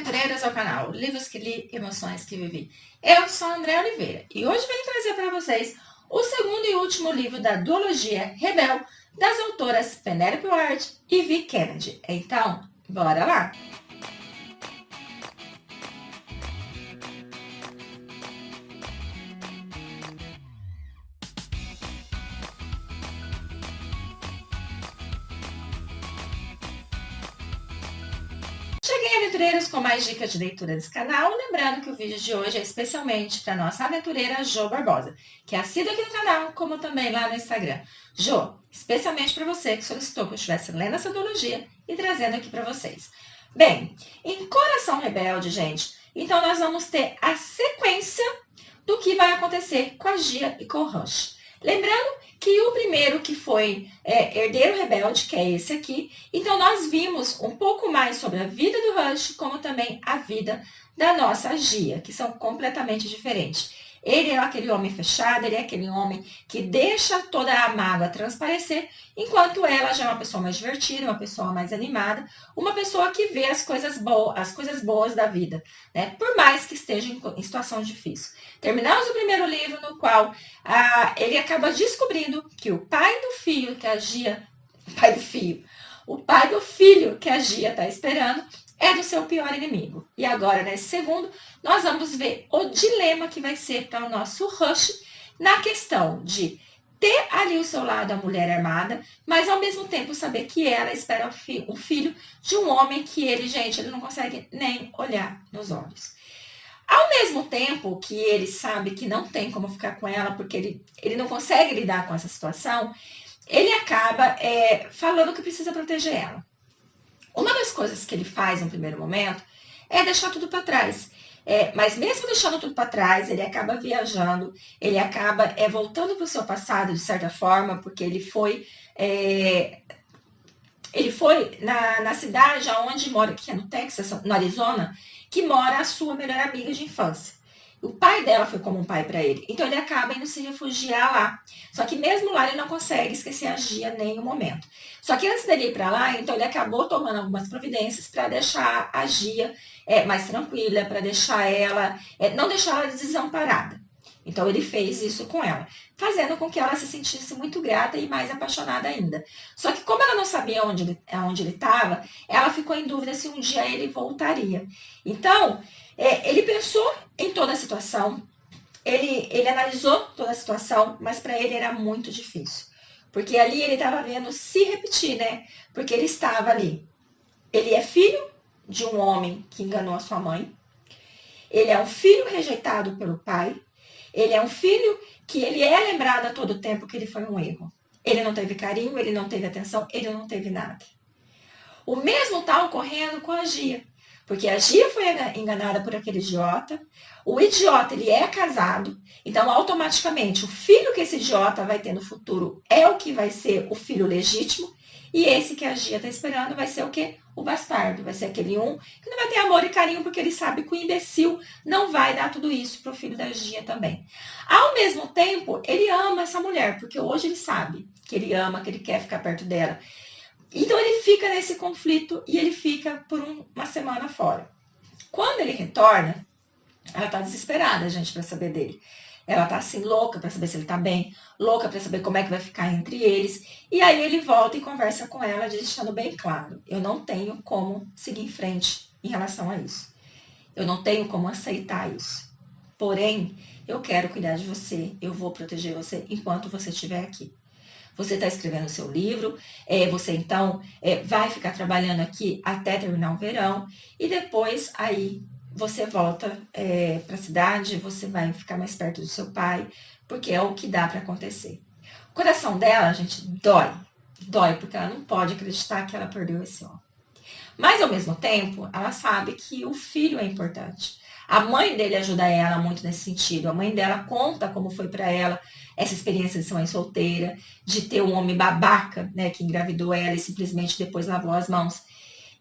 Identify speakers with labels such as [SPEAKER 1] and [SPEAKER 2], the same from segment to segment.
[SPEAKER 1] aventureiras ao canal Livros que Li, Emoções que Vivi. Eu sou a André Oliveira e hoje venho trazer para vocês o segundo e último livro da duologia Rebel das autoras Penelope Ward e Vi Kennedy. Então, bora lá! Cheguei, aventureiros, com mais dicas de leitura desse canal, lembrando que o vídeo de hoje é especialmente para nossa aventureira Jo Barbosa, que é assídua aqui no canal, como também lá no Instagram. Jo, especialmente para você que solicitou que eu estivesse lendo essa duologia e trazendo aqui para vocês. Bem, em Coração Rebelde, gente, então nós vamos ter a sequência do que vai acontecer com a Gia e com o Rush. Lembrando que o primeiro que foi Herdeiro Rebelde, que é esse aqui, então nós vimos um pouco mais sobre a vida do Rush, como também a vida da nossa Gia, que são completamente diferentes. Ele é aquele homem fechado, ele é aquele homem que deixa toda a mágoa transparecer, enquanto ela já é uma pessoa mais divertida, uma pessoa mais animada, uma pessoa que vê as coisas boas da vida, né? Por mais que esteja em situação difícil. Terminamos o primeiro livro no qual ele acaba descobrindo que o pai do filho que a Gia, o pai do filho que a Gia está esperando é do seu pior inimigo. E agora, nesse segundo, nós vamos ver o dilema que vai ser para o nosso Rush na questão de ter ali ao seu lado a mulher armada, mas ao mesmo tempo saber que ela espera o filho de um homem que ele não consegue nem olhar nos olhos. Ao mesmo tempo que ele sabe que não tem como ficar com ela, porque ele não consegue lidar com essa situação, ele acaba falando que precisa proteger ela. Uma das coisas que ele faz no primeiro momento é deixar tudo para trás. Mas mesmo deixando tudo para trás, ele acaba viajando, ele acaba voltando para o seu passado de certa forma, porque ele foi na cidade onde mora, que é no Texas, no Arizona, que mora a sua melhor amiga de infância. O pai dela foi como um pai para ele. Então ele acaba indo se refugiar lá. Só que mesmo lá ele não consegue esquecer a Gia em nenhum momento. Só que antes dele ir para lá, então ele acabou tomando algumas providências para deixar a Gia mais tranquila, para deixar ela, não deixar ela desamparada. Então ele fez isso com ela, fazendo com que ela se sentisse muito grata e mais apaixonada ainda. Só que como ela não sabia onde ele estava, ela ficou em dúvida se um dia ele voltaria. Então, ele pensou em toda a situação, ele analisou toda a situação, mas para ele era muito difícil. Porque ali ele estava vendo se repetir, né? Porque ele estava ali. Ele é filho de um homem que enganou a sua mãe. Ele é um filho rejeitado pelo pai. Ele é um filho que ele é lembrado a todo tempo que ele foi um erro. Ele não teve carinho, ele não teve atenção, ele não teve nada. O mesmo está ocorrendo com a Gia. Porque a Gia foi enganada por aquele idiota. O idiota, ele é casado. Então, automaticamente, o filho que esse idiota vai ter no futuro é o que vai ser o filho legítimo. E esse que a Gia está esperando vai ser o quê? O bastardo. Vai ser aquele que não vai ter amor e carinho, porque ele sabe que o imbecil não vai dar tudo isso para o filho da Gia também. Ao mesmo tempo, ele ama essa mulher, porque hoje ele sabe que ele ama, que ele quer ficar perto dela. Então ele fica nesse conflito e ele fica por uma semana fora. Quando ele retorna, ela tá desesperada, gente, para saber dele. Ela tá assim, louca para saber se ele tá bem, louca para saber como é que vai ficar entre eles. E aí ele volta e conversa com ela, deixando bem claro: eu não tenho como seguir em frente em relação a isso. Eu não tenho como aceitar isso. Porém, eu quero cuidar de você, eu vou proteger você enquanto você estiver aqui. Você está escrevendo o seu livro, você então vai ficar trabalhando aqui até terminar o verão, e depois aí você volta para a cidade, você vai ficar mais perto do seu pai, porque é o que dá para acontecer. O coração dela, gente, dói, porque ela não pode acreditar que ela perdeu esse homem. Mas, ao mesmo tempo, ela sabe que o filho é importante. A mãe dele ajuda ela muito nesse sentido. A mãe dela conta como foi para ela essa experiência de ser mãe solteira, de ter um homem babaca, né, que engravidou ela e simplesmente depois lavou as mãos.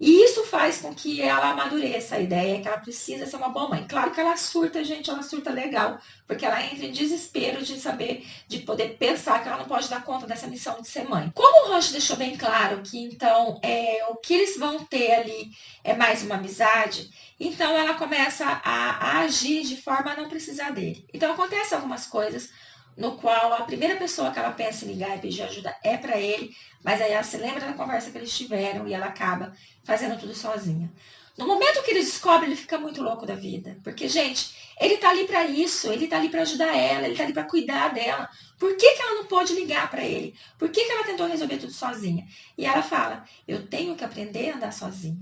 [SPEAKER 1] E isso faz com que ela amadureça a ideia que ela precisa ser uma boa mãe. Claro que ela surta, gente, ela surta legal, porque ela entra em desespero de saber, de poder pensar que ela não pode dar conta dessa missão de ser mãe. Como o Rush deixou bem claro que então o que eles vão ter ali é mais uma amizade, então ela começa a agir de forma a não precisar dele. Então acontecem algumas coisas no qual a primeira pessoa que ela pensa em ligar e pedir ajuda é para ele, mas aí ela se lembra da conversa que eles tiveram e ela acaba fazendo tudo sozinha. No momento que ele descobre, ele fica muito louco da vida. Porque, gente, ele tá ali para isso, ele tá ali para ajudar ela, ele tá ali para cuidar dela. Por que ela não pôde ligar para ele? Por que ela tentou resolver tudo sozinha? E ela fala, eu tenho que aprender a andar sozinha.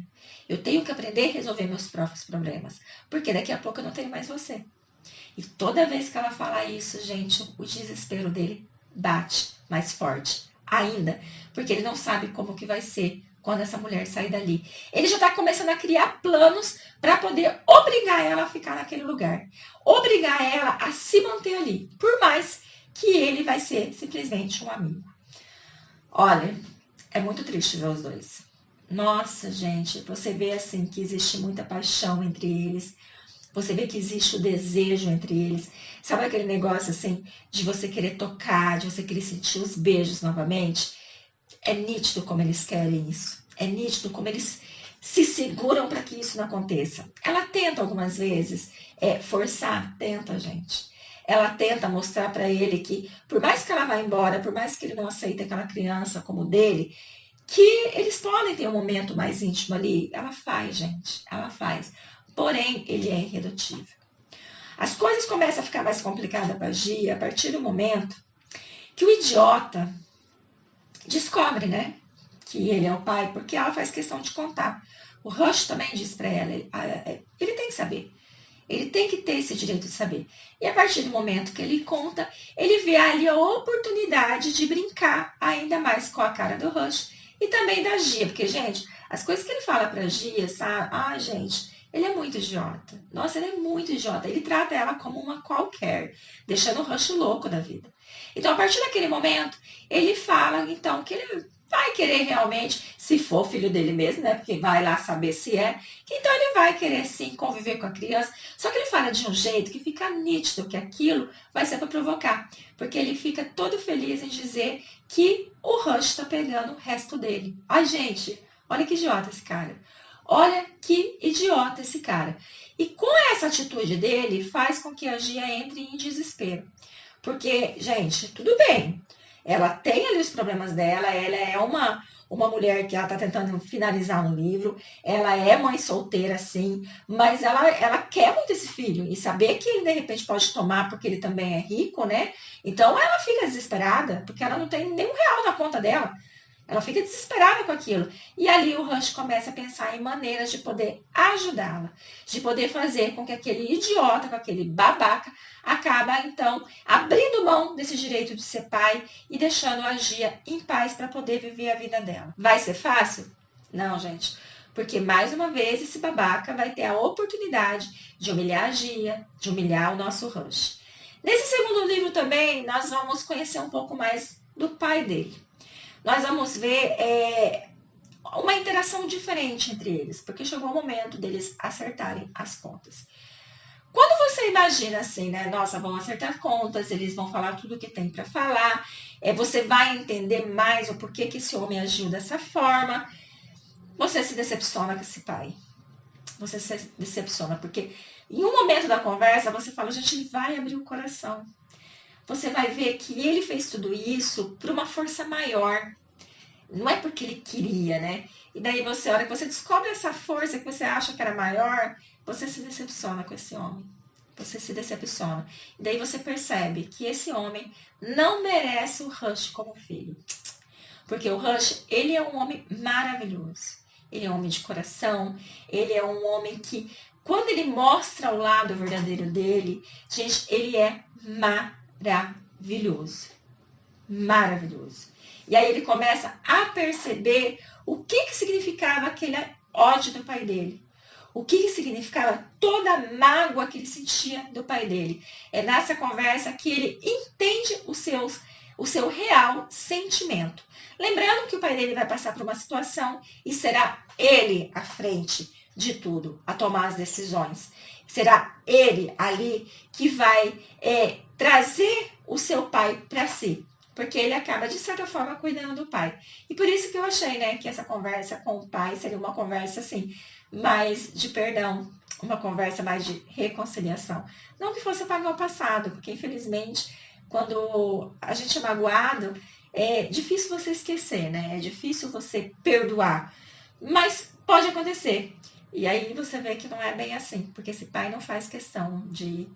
[SPEAKER 1] Eu tenho que aprender a resolver meus próprios problemas. Porque daqui a pouco eu não tenho mais você. E toda vez que ela fala isso, gente, o desespero dele bate mais forte ainda, porque ele não sabe como que vai ser quando essa mulher sair dali. Ele já está começando a criar planos para poder obrigar ela a ficar naquele lugar, obrigar ela a se manter ali, por mais que ele vai ser simplesmente um amigo. Olha, é muito triste ver os dois. Nossa, gente, você vê assim que existe muita paixão entre eles. Você vê que existe o desejo entre eles. Sabe aquele negócio assim, de você querer tocar, de você querer sentir os beijos novamente? É nítido como eles querem isso. É nítido como eles se seguram para que isso não aconteça. Ela tenta algumas vezes forçar, tenta, gente. Ela tenta mostrar para ele que, por mais que ela vá embora, por mais que ele não aceite aquela criança como dele, que eles podem ter um momento mais íntimo ali. Ela faz, gente. Ela faz. Porém, ele é irredutível. As coisas começam a ficar mais complicadas para a Gia a partir do momento que o idiota descobre, né, que ele é o pai, porque ela faz questão de contar. O Rush também diz para ela, ele tem que saber. Ele tem que ter esse direito de saber. E a partir do momento que ele conta, ele vê ali a oportunidade de brincar ainda mais com a cara do Rush e também da Gia. Porque, gente, as coisas que ele fala pra Gia, sabe? Ai, gente, ele é muito idiota. Nossa, ele é muito idiota. Ele trata ela como uma qualquer, deixando o Rush louco da vida. Então, a partir daquele momento, ele fala, então, que ele vai querer realmente, se for filho dele mesmo, né? Porque vai lá saber se é. Que então ele vai querer, sim, conviver com a criança. Só que ele fala de um jeito que fica nítido que aquilo vai ser para provocar. Porque ele fica todo feliz em dizer que o Rush está pegando o resto dele. Ai, gente, olha que idiota esse cara. Olha que idiota esse cara. E com essa atitude dele, faz com que a Gia entre em desespero. Porque, gente, tudo bem. Ela tem ali os problemas dela, ela é uma mulher que ela está tentando finalizar um livro, ela é mãe solteira, sim, mas ela quer muito esse filho. E saber que ele, de repente, pode tomar porque ele também é rico, né? Então, ela fica desesperada, porque ela não tem nenhum real na conta dela. Ela fica desesperada com aquilo. E ali o Rush começa a pensar em maneiras de poder ajudá-la, de poder fazer com que aquele idiota, com aquele babaca, acaba, então, abrindo mão desse direito de ser pai e deixando a Gia em paz para poder viver a vida dela. Vai ser fácil? Não, gente. Porque, mais uma vez, esse babaca vai ter a oportunidade de humilhar a Gia, de humilhar o nosso Rush. Nesse segundo livro também, nós vamos conhecer um pouco mais do pai dele. Nós vamos ver uma interação diferente entre eles, porque chegou o momento deles acertarem as contas. Quando você imagina assim, né? Nossa, vão acertar contas, eles vão falar tudo o que tem para falar, você vai entender mais o porquê que esse homem agiu dessa forma. Você se decepciona com esse pai. Você se decepciona, porque em um momento da conversa você fala, gente, ele vai abrir o coração. Você vai ver que ele fez tudo isso por uma força maior. Não é porque ele queria, né? E daí você, a hora que você descobre essa força que você acha que era maior, você se decepciona com esse homem. Você se decepciona. E daí você percebe que esse homem não merece o Rush como filho. Porque o Rush, ele é um homem maravilhoso. Ele é um homem de coração. Ele é um homem que, quando ele mostra o lado verdadeiro dele, gente, ele é maravilhoso. Maravilhoso. E aí ele começa a perceber o que significava aquele ódio do pai dele. O que significava toda a mágoa que ele sentia do pai dele. É nessa conversa que ele entende o seu real sentimento. Lembrando que o pai dele vai passar por uma situação e será ele à frente de tudo, a tomar as decisões. Será ele ali que vai trazer o seu pai para si. Porque ele acaba, de certa forma, cuidando do pai. E por isso que eu achei, né, que essa conversa com o pai seria uma conversa, assim, mais de perdão, uma conversa mais de reconciliação. Não que fosse apagar o passado, porque, infelizmente, quando a gente é magoado, é difícil você esquecer, né? É difícil você perdoar. Mas pode acontecer. E aí você vê que não é bem assim, porque esse pai não faz questão de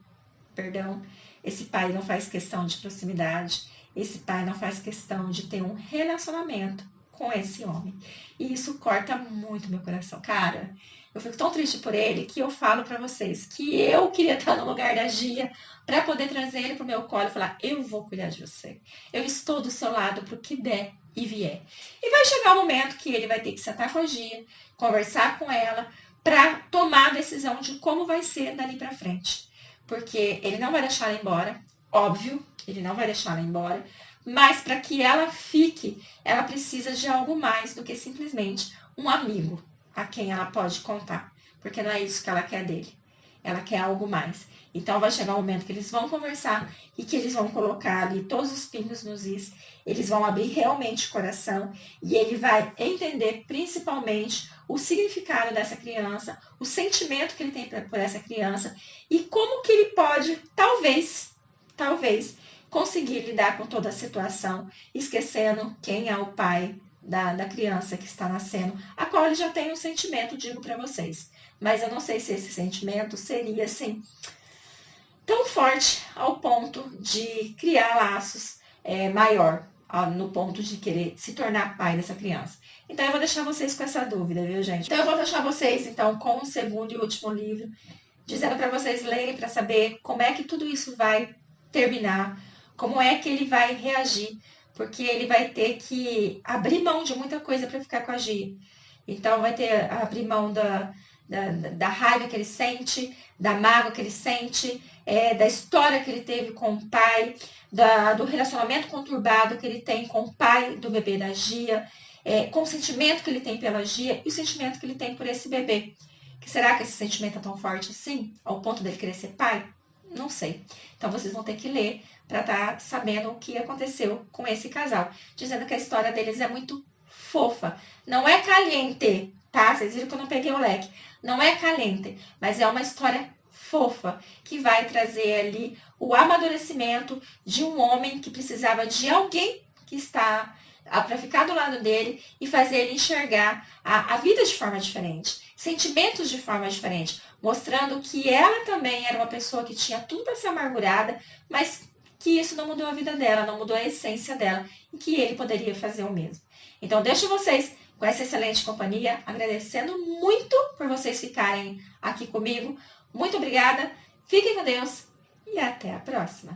[SPEAKER 1] perdão, esse pai não faz questão de proximidade, esse pai não faz questão de ter um relacionamento com esse homem. E isso corta muito meu coração. Cara, eu fico tão triste por ele que eu falo pra vocês que eu queria estar no lugar da Gia para poder trazer ele pro meu colo e falar, eu vou cuidar de você. Eu estou do seu lado pro que der e vier. E vai chegar o momento que ele vai ter que sentar com a Gia, conversar com ela, para tomar a decisão de como vai ser dali para frente. Porque ele não vai deixar ela embora, óbvio, ele não vai deixar ela embora, mas para que ela fique, ela precisa de algo mais do que simplesmente um amigo a quem ela pode contar, porque não é isso que ela quer dele. Ela quer algo mais. Então vai chegar um momento que eles vão conversar e que eles vão colocar ali todos os pingos nos is, eles vão abrir realmente o coração e ele vai entender principalmente o significado dessa criança, o sentimento que ele tem por essa criança e como que ele pode, talvez, conseguir lidar com toda a situação, esquecendo quem é o pai da criança que está nascendo, a qual ele já tem um sentimento, digo para vocês. Mas eu não sei se esse sentimento seria, assim, tão forte ao ponto de criar laços maior, no ponto de querer se tornar pai dessa criança. Então eu vou deixar vocês com essa dúvida, viu, gente? Então eu vou deixar vocês, então, com o segundo e último livro, dizendo para vocês lerem para saber como é que tudo isso vai terminar, como é que ele vai reagir, porque ele vai ter que abrir mão de muita coisa para ficar com a Gia. Então vai ter abrir mão da raiva que ele sente, da mágoa que ele sente, da história que ele teve com o pai, do relacionamento conturbado que ele tem com o pai do bebê da Gia, com o sentimento que ele tem pela Gia e o sentimento que ele tem por esse bebê. Que será que esse sentimento é tão forte assim, ao ponto dele querer ser pai? Não sei. Então vocês vão ter que ler para estar sabendo o que aconteceu com esse casal. Dizendo que a história deles é muito fofa. Não é caliente, tá? Vocês viram que eu não peguei o leque. Não é caliente, mas é uma história fofa que vai trazer ali o amadurecimento de um homem que precisava de alguém que está para ficar do lado dele e fazer ele enxergar a vida de forma diferente, sentimentos de forma diferente, mostrando que ela também era uma pessoa que tinha tudo para ser amargurada, mas que isso não mudou a vida dela, não mudou a essência dela, e que ele poderia fazer o mesmo. Então, deixo vocês com essa excelente companhia, agradecendo muito por vocês ficarem aqui comigo. Muito obrigada, fiquem com Deus e até a próxima.